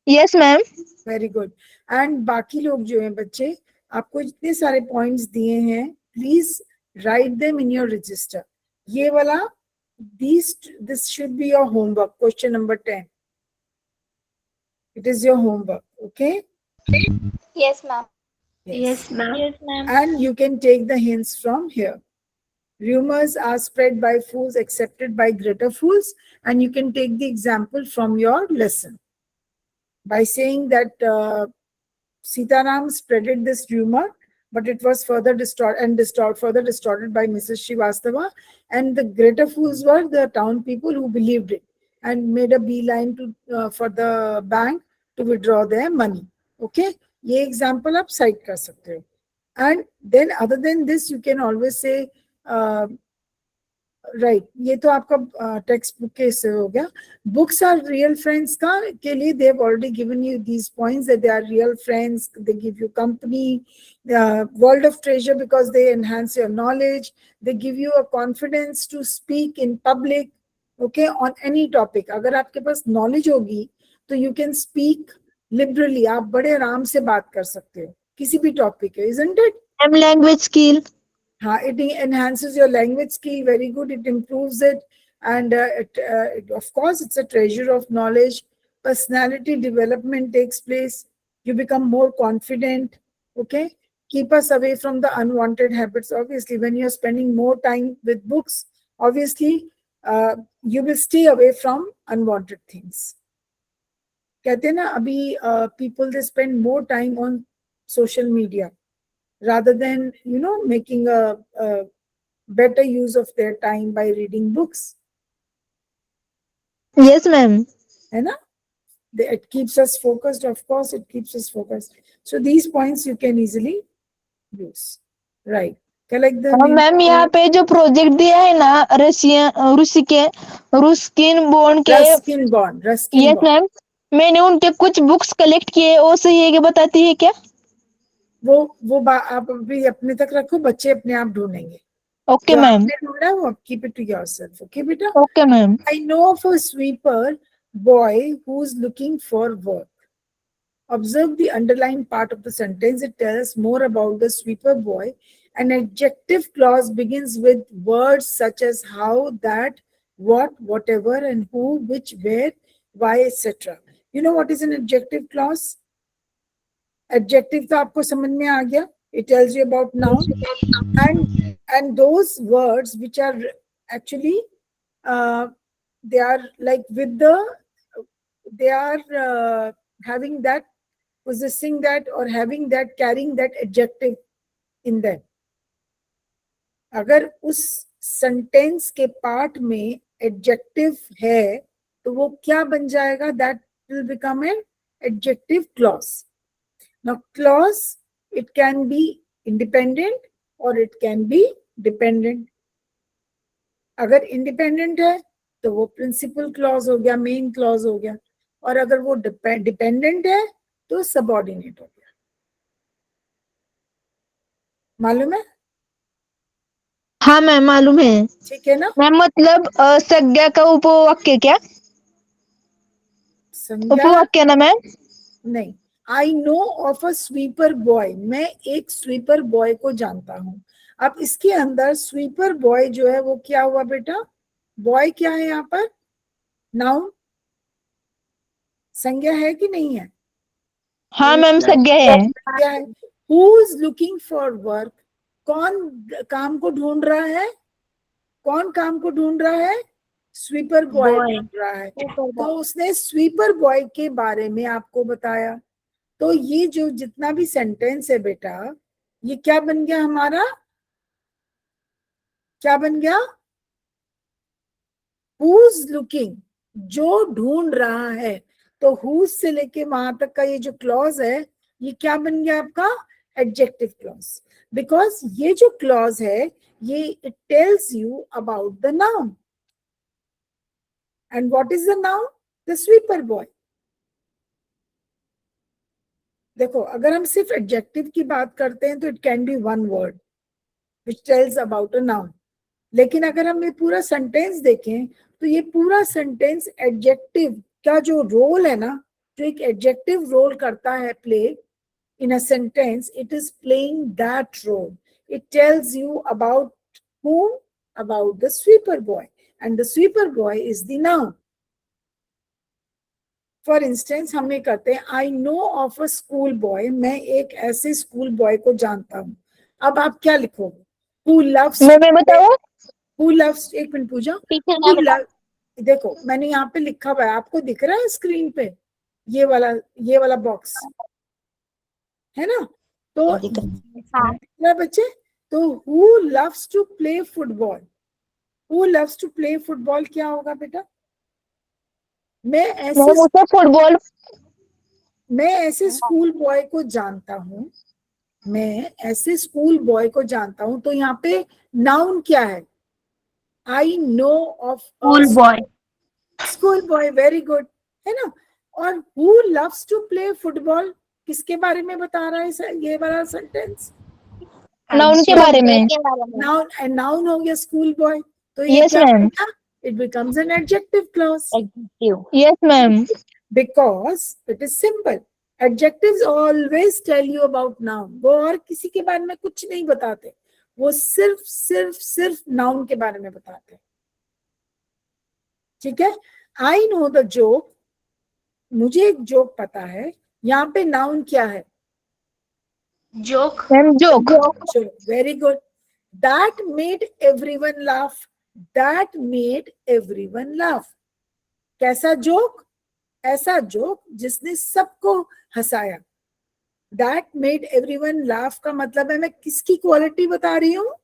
Yes, ma'am. Very good. And बाकी लोग जो हैं बच्चे, आपको इतने सारे points दिए हैं, please write them in your register. ये वाला this should be your homework. Question number 10. It is your homework. Okay. Yes, ma'am. Yes, ma'am. Yes, ma'am. And you can take the hints from here. Rumors are spread by fools, accepted by greater fools, and you can take the example from your lesson by saying that Sitaram spreaded this rumor, but it was further distorted by Mrs. Srivastava, and the greater fools were the town people who believed it and made a beeline to for the bank to withdraw their money. Okay, ये example आप cite कर सकते हो. And then other than this, you can always say, right, ये तो आपका text book के से हो गया. Books are real friends का के लिए they have already given you these points that they are real friends. They give you company, world of treasure because they enhance your knowledge. They give you a confidence to speak in public. Okay, on any topic. अगर आपके पास knowledge होगी तो you can speak liberally. आप बड़े आराम से बात कर सकते हो किसी भी टॉपिक है, isn't it? Ma'am, language skill. It enhances your language skill. Very good. It improves it. And of course, it's a treasure of knowledge. Personality development takes place. You become more confident. Okay. Keep us away from the unwanted habits. Obviously, when you're spending more time with books, obviously, you will stay away from unwanted things. कहते हैं ना अभी people they spend more time on social media rather than making a better use of their time by reading books. Yes, ma'am. है ना? It keeps us focused. Of course, it keeps us focused. So these points you can easily use. Right. Collect the name. Ma'am यहाँ पे जो project दिया है ना रुस्किन bond के. Ruskin Bond. Ruskin yes Bond. Ma'am, मैंने उनके कुछ बुक्स कलेक्ट किए, वो सही है कि बताती है क्या? वो आप अभी अपने तक रखो, बच्चे अपने आप ढूंढेंगे. Okay ma'am. ढूंढा है वो keep it to yourself. Okay, बेटा? Okay ma'am. I know of a sweeper boy who's looking for work. Observe the underlined part of the sentence. It tells more about the sweeper boy. An adjective clause begins with words such as how, that, what, whatever, and who, which, where, why, etc. You know what is an adjective clause? Adjective तो आपको समझ में आ गया. It tells you about noun. And those words which are actually they are like they are having that, possessing that, or having that, carrying that adjective in them. अगर उस sentence के part में adjective है तो वो क्या बन जाएगा? That will become an adjective clause. Now clause, it can be independent or it can be dependent. अगर independent है तो वो principal clause हो गया, main clause हो गया, और अगर वो dependent है तो subordinate हो गया. मालूम है? हाँ मैम, मालूम है. ठीक है ना? मैम मतलब संज्ञा का उपवाक्य क्या? संज्ञा उपवाक्य ना मैम? नहीं. आई know of a sweeper boy. मैं एक स्वीपर बॉय को जानता हूं. अब इसके अंदर स्वीपर बॉय जो है वो क्या हुआ बेटा? बॉय क्या है यहाँ पर? नाउन. संज्ञा है कि नहीं है? हाँ मैम, संज्ञा है. क्या है? Who is looking for work. कौन काम को ढूंढ रहा है? कौन काम को ढूंढ रहा है? स्वीपर बॉय ढूंढ रहा है. तो उसने स्वीपर बॉय के बारे में आपको बताया. तो ये जो जितना भी सेंटेंस है बेटा, ये क्या बन गया हमारा? क्या बन गया? Who's looking, जो ढूंढ रहा है. तो whose से लेके वहां तक का ये जो क्लॉज है, ये क्या बन गया आपका? Adjective clause. बिकॉज ये जो क्लॉज है ये it tells you about the noun. And what is the noun? The sweeper boy. देखो अगर हम सिर्फ एडजेक्टिव की बात करते हैं तो it can be one word which tells about a noun, लेकिन अगर हम ये पूरा सेंटेंस देखें तो ये पूरा सेंटेंस एडजेक्टिव का जो रोल है ना, जो एक एडजेक्टिव रोल करता है play in a sentence, it is playing that role. It tells you about whom? About the sweeper boy. And the sweeper boy is the noun. For instance, हम ये करते हैं I know of a school boy. मैं एक ऐसे school boy को जानता हूँ. अब आप क्या लिखोगे? Who loves? मैं बताऊं? Who loves? एक मिनट पूजा. टीचर Who मैं loves? देखो मैंने यहाँ पे लिखा हुआ है, आपको दिख रहा है स्क्रीन पे? ये वाला बॉक्स है ना? तो हाँ बच्चे, तो who loves to play football, who loves to play football क्या होगा बेटा? मैं ऐसे स्कूल बॉय को जानता हूँ, मैं ऐसे स्कूल बॉय को जानता हूँ, तो यहाँ पे नाउन क्या है? I know of school boy, school boy, very good, है ना? और who loves to play football किसके बारे में बता रहा है ये वाला सेंटेंस? नाउन के बारे में. नाउन हो गया स्कूल बॉय, तो ये Yes, क्या ma'am. बनेगा? It becomes an adjective clause Yes, ma'am. because it is simple. Adjectives always tell you about noun. वो और किसी के बारे में कुछ नहीं बताते, वो सिर्फ नाउन के बारे में बताते. ठीक है? I know the joke. मुझे एक जोक पता है. यहाँ पे नाउन क्या है? Joke, Ma'am, joke. Very good. That made everyone laugh. That made everyone laugh. कैसा जोक? ऐसा जोक जिसने सबको हंसाया. That made everyone laugh का मतलब है मैं किसकी क्वालिटी बता रही हूँ?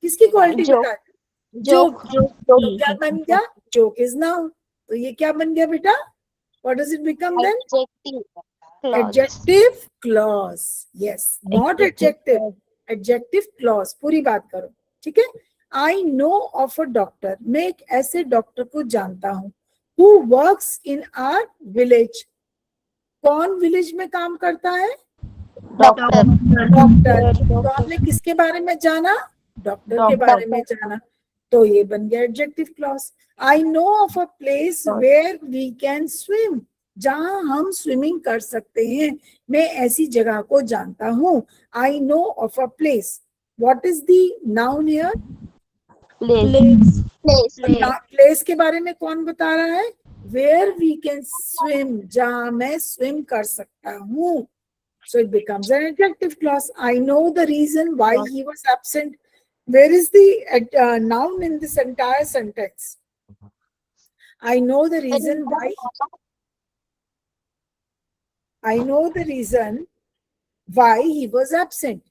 किसकी क्वालिटी जोक. बता रही हूँ? जोक. तो क्या बन गया? Joke is noun. तो ये क्या बन गया बेटा? What does it become then? Adjective clause. Yes, not adjective. Adjective clause. पूरी बात करो. ठीक है? I know of a doctor. मैं एक ऐसे डॉक्टर को जानता हूँ. Who works in our village. कौन विलेज में काम करता है? डॉक्टर. तो हमने किसके बारे में जाना? डॉक्टर के बारे में जाना. तो ये बन गया adjective clause. I know of a place where we can swim. जहां हम स्विमिंग कर सकते हैं, मैं ऐसी जगह को जानता हूँ. आई know of a place. What is the noun here? Place के बारे में कौन बता रहा है? वेयर वी कैन स्विम, जहां मैं स्विम कर सकता हूँ. So it becomes an adjective clause. I know the reason why he was absent. Where is the noun in this entire sentence? I know the reason why. I know the reason why he was absent.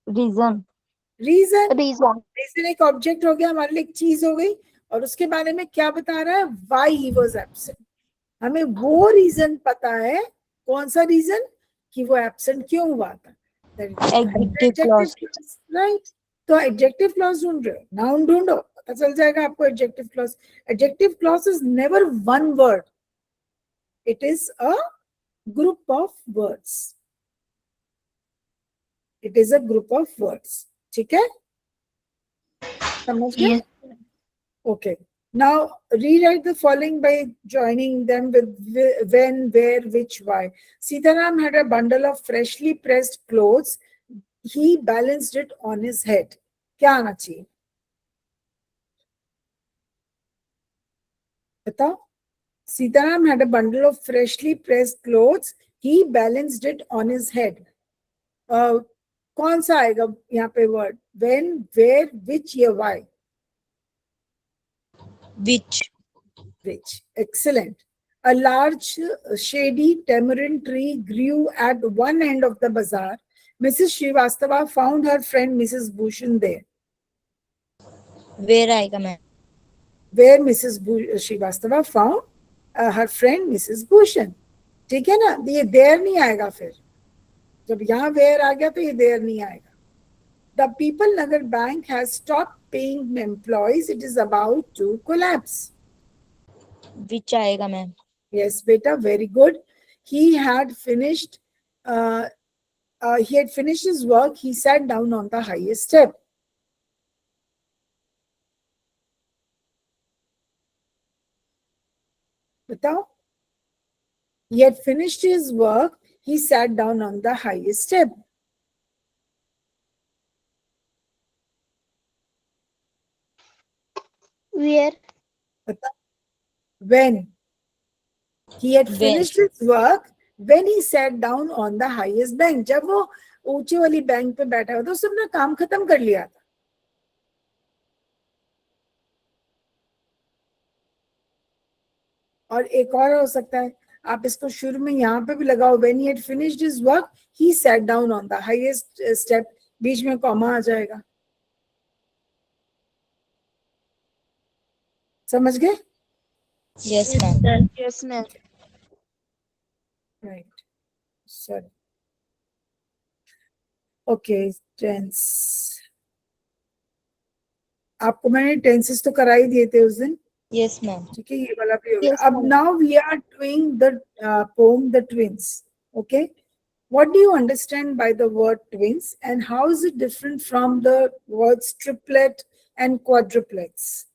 Reason. Reason एक object हो गया, हमारे लिए एक चीज हो गई, और उसके बारे में क्या बता रहा है? Why he was absent. हमें वो रीजन पता है. कौन सा रीजन? कि वो एब्सेंट क्यों हुआ था. Adjective clause. राइट. तो एडजेक्टिव क्लॉज ढूंढ रहे हो, नाउन ढूंढो, पता चल जाएगा आपको adjective clause. Adjective clause is never won word, it is a group of words. It is a group of words. ठीक है? समझ गए? Okay. Now rewrite the following by joining them with when, where, which, why. Sitaram had a bundle of freshly pressed clothes. He balanced it on his head. क्या आना चाहिए? बताओ. Sitaram had a bundle of freshly pressed clothes. He balanced it on his head. कौन सा आएगा यहाँ पे word? When, where, which या why? Which. Excellent. A large shady tamarind tree grew at one end of the bazaar. Mrs. Srivastava found her friend Mrs. Bhushan there. Where आएगा ma'am? Where Mrs. Srivastava found her friend Mrs. Bhushan. ठीक है ना? ये there नहीं आएगा. फिर जब यहाँ where आ गया तो ये there नहीं आएगा. The People Nagar Bank has stopped paying employees. It is about to collapse. Which आएगा ma'am? Yes, beta, very good. He had finished he had finished his work, he sat down on the highest step. बताओ. He had finished his work, he sat down on the highest step. Where? बताओ. When he had finished his work, when he sat down on the highest bench. जब वो ऊंची वाली bench पे बैठा हुआ था, उसने अपना काम खत्म कर लिया था. और एक और हो सकता है, आप इसको शुरू में यहाँ पे भी लगाओ, when he had finished his work, he sat down on the highest step. बीच में कॉमा आ जाएगा. समझ गए? Yes, ma'am. Yes, ma'am. Right. Sorry. Okay, tense. आपको मैंने टेंसेस तो करा ही दिए थे उस दिन. Yes, ma'am. ठीक है, ये वाला भी हो गया. Yes, अब ma'am. now we are doing the poem The Twins. Okay, what do you understand by the word twins, and how is it different from the words triplet and quadruplets?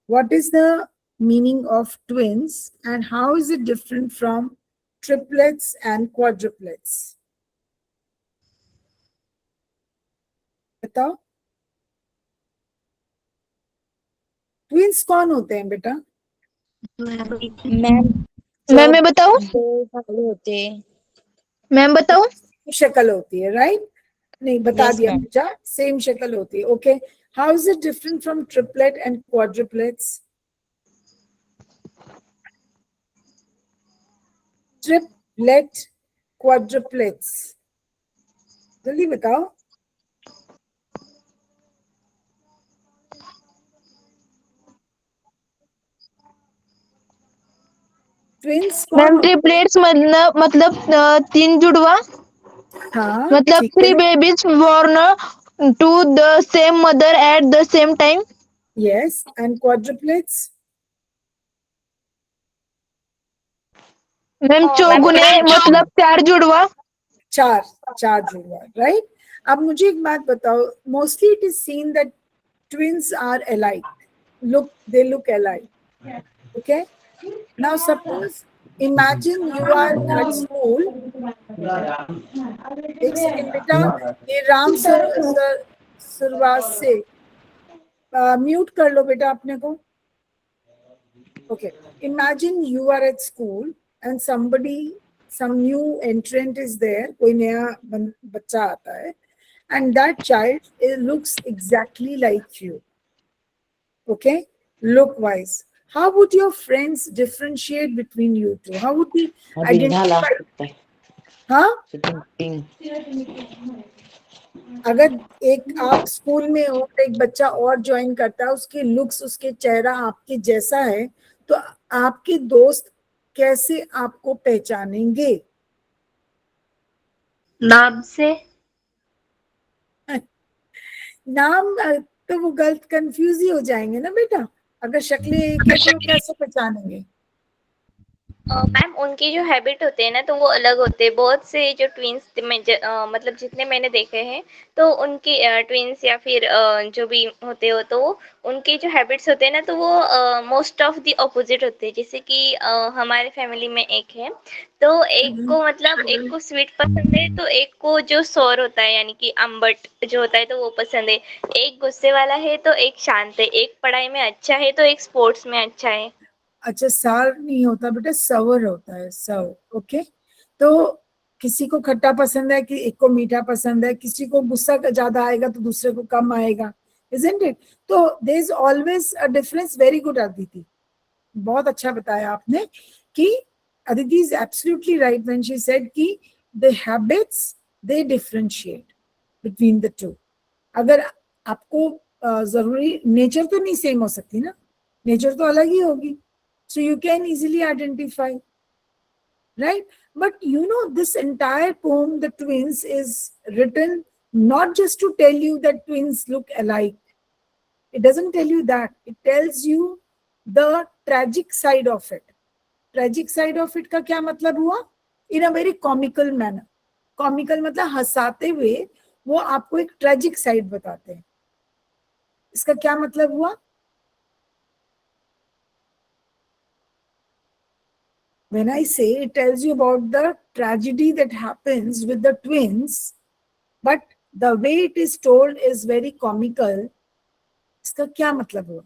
What is the meaning of twins, and how is it different from triplets and quadruplets? बताओ. Twins कौन होते हैं बेटा? Ma'am, ma'am मैं बताऊं? दो शक्ल होते हैं. मैम बताऊं? शक्ल होती है, राइट? नहीं, बता Yes, दिया ma'am. मुझे. सेम शक्ल होती है. Okay, how is it different from triplet and quadruplets? Triplet, quadruplets, जल्दी बताओ. ट्विंस मैम कौन होते हैं? ट्रिपलेट्स मतलब तीन जुड़वा, हाँ, मतलब ठीक थ्री है. Babies born to the same mother at the same time. Yes, and quadruplets? Ma'am चौगुने मतलब चार जुड़वा. चार, चार जुड़वा, राइट? अब मुझे एक बात बताओ, mostly it is seen that twins are alike. They look alike. Okay. Now suppose, imagine you are at school. एक सेकंड बेटा, ये राम सुरवास से म्यूट कर लो बेटा अपने को. Okay. Imagine you are at school and some new entrant is there. कोई नया बच्चा आता है, and that child looks exactly like you. Okay, look wise. How would your friends differentiate between you two? How would they identify? हाँ, अगर एक आप school में हो, एक बच्चा और ज्वाइन करता है, उसके लुक्स, उसके चेहरा आपके जैसा है, तो आपके दोस्त कैसे आपको पहचानेंगे? नाम से. नाम तो वो गलत, कंफ्यूज ही हो जाएंगे ना बेटा. अगर शक्लें एक है तो कैसे पहचानेंगे? मैम उनके जो हैबिट होते हैं ना तो वो अलग होते हैं. बहुत से जो ट्विंस मतलब जितने मैंने देखे हैं तो उनके ट्विंस या फिर जो भी होते हो तो उनके जो हैबिट्स होते हैं ना तो वो मोस्ट ऑफ द ऑपोजिट होते हैं. जैसे कि हमारे फैमिली में एक है तो एक को मतलब एक को स्वीट पसंद है तो एक को जो सोर होता है यानी कि अम्बट जो होता है तो वो पसंद है. एक गुस्से वाला है तो एक शांत है. एक पढ़ाई में अच्छा है तो एक स्पोर्ट्स में अच्छा है. अच्छा, सार नहीं होता बेटा, सवर होता है, सवर. ओके, तो किसी को खट्टा पसंद है, कि एक को मीठा पसंद है, किसी को गुस्सा ज्यादा आएगा तो दूसरे को कम आएगा, isn't it? तो there is always a difference. Very good Aditi, बहुत अच्छा बताया आपने कि Aditi is absolutely right when she said कि the habits they differentiate between the two. अगर आपको जरूरी नेचर तो नहीं सेम हो सकती ना, नेचर तो अलग ही होगी. So you can easily identify, right? But you know, this entire poem, The Twins, is written not just to tell you that twins look alike. It doesn't tell you that. It tells you the tragic side of it. Tragic side of it का क्या मतलब हुआ? In a very comical manner. Comical मतलब हंसाते हुए वो आपको एक ट्रेजिक साइड बताते हैं. इसका क्या मतलब हुआ? When I say it tells you about the tragedy that happens with the twins, but the way it is told is very comical. इसका क्या मतलब हुआ?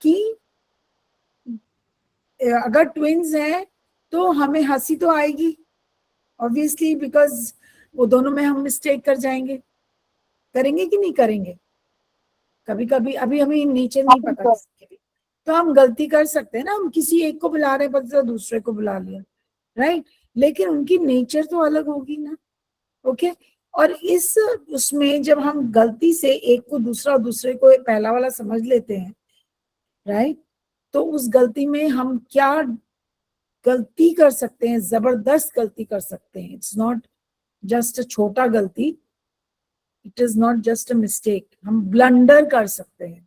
कि अगर ट्विंस हैं तो हमें हंसी तो आएगी ऑब्वियसली, बिकॉज वो दोनों में हम मिस्टेक कर जाएंगे. करेंगे कि नहीं करेंगे? कभी कभी, अभी हमें नेचर नहीं पता किसी के भी, तो हम गलती कर सकते हैं ना. हम किसी एक को बुला रहे हैं, पता दूसरे को बुला लिया, राइट? लेकिन उनकी नेचर तो अलग होगी ना. ओके. और इस उसमें जब हम गलती से एक को दूसरा और दूसरे को पहला वाला समझ लेते हैं, राइट, तो उस गलती में हम क्या गलती कर सकते हैं, जबरदस्त गलती कर सकते हैं. इट्स नॉट जस्ट अ छोटा गलती, it is not just a mistake. हम ब्लंडर कर सकते हैं,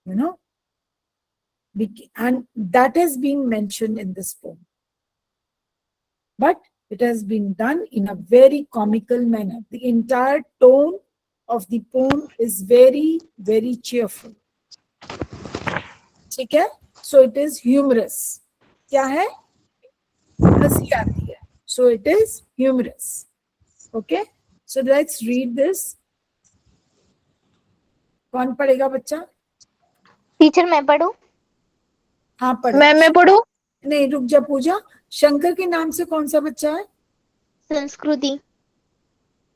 you know, and that has been mentioned in this poem, but it has been done in a very comical manner. The entire tone of the poem is very, very cheerful. ठीक है? So it is humorous. क्या है? हंसी आती है. So it is humorous. Okay? So let's read this. कौन पढ़ेगा बच्चा? टीचर मैं पढ़ूं? हाँ पढ़ो. मैं पढ़ूं? नहीं, रुक जा पूजा. शंकर के नाम से कौन सा बच्चा है? संस्कृति.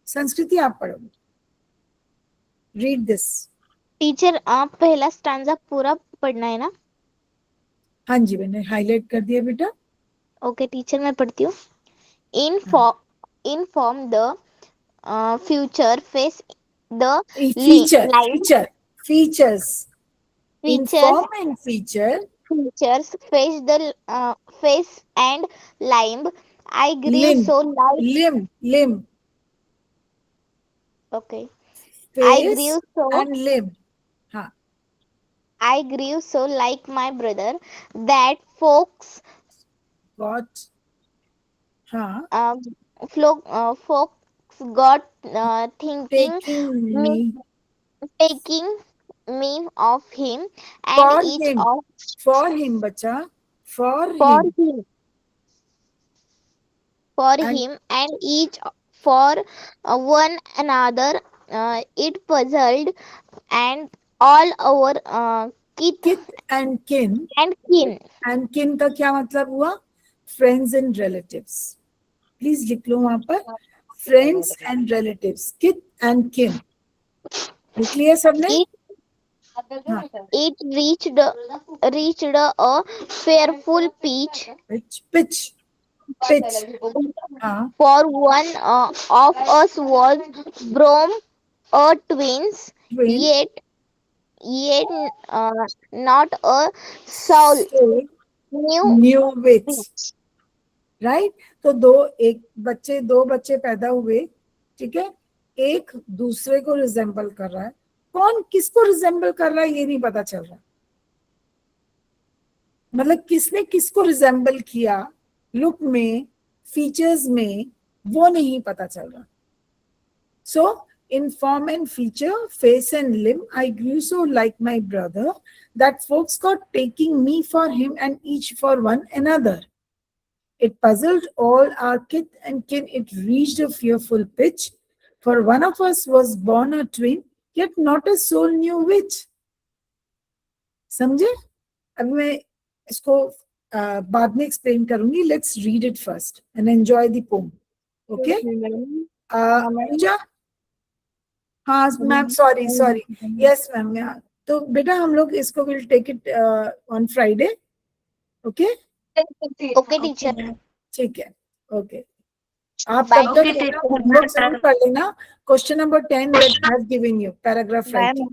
संस्कृति आप पढ़ो. Read this. टीचर आप पहला स्टैंजा पूरा पढ़ना है ना? हाँ जी, मैंने हाईलाइट कर दिया बेटा. ओके टीचर मैं पढ़ती हूँ. Inform the future face the features. Inform and feature. Features face the face and limb. I grew so like. Limb. Okay. Face and limb. हाँ. I grew so like my brother that folks got. हाँ. Folks got thinking taking me of him and each him. of For him बच्चा. For him and each for one another. It puzzled and all our kith and kin. and kin. And kin का क्या मतलब हुआ? Friends and relatives. Please लिख लो वहाँ पर. Friends and relatives. Kith and kin. लिख लिया सबने? It reached a fearful pitch. Pitch. For one of us was born a twins, yet not a soul knew which. Right? तो दो बच्चे पैदा हुए, ठीक है? एक दूसरे को रिजेंबल कर रहा है. कौन किसको रिजेंबल कर रहा है ये नहीं पता चल रहा. मतलब किसने किसको रिजेंबल किया लुक में, फीचर्स में, वो नहीं पता चल रहा. So in form and feature, face and limb, I grew so like my brother that folks got taking me for him and each for one another. It puzzled all our kith and kin. It reached a fearful pitch. For one of us was born a twin, yet not a soul knew which. समझे? अब मैं इसको बाद में explain करूंगी. Let's read it first and enjoy the poem. Okay Pooja? हाँ ma'am, sorry. Yes ma'am. तो बेटा हम लोग इसको will take it on Friday. Okay teacher. ठीक है. ओके. आप तब तक होमवर्क जरूर कर लेना. Question number 10 that I have given you, paragraph writing.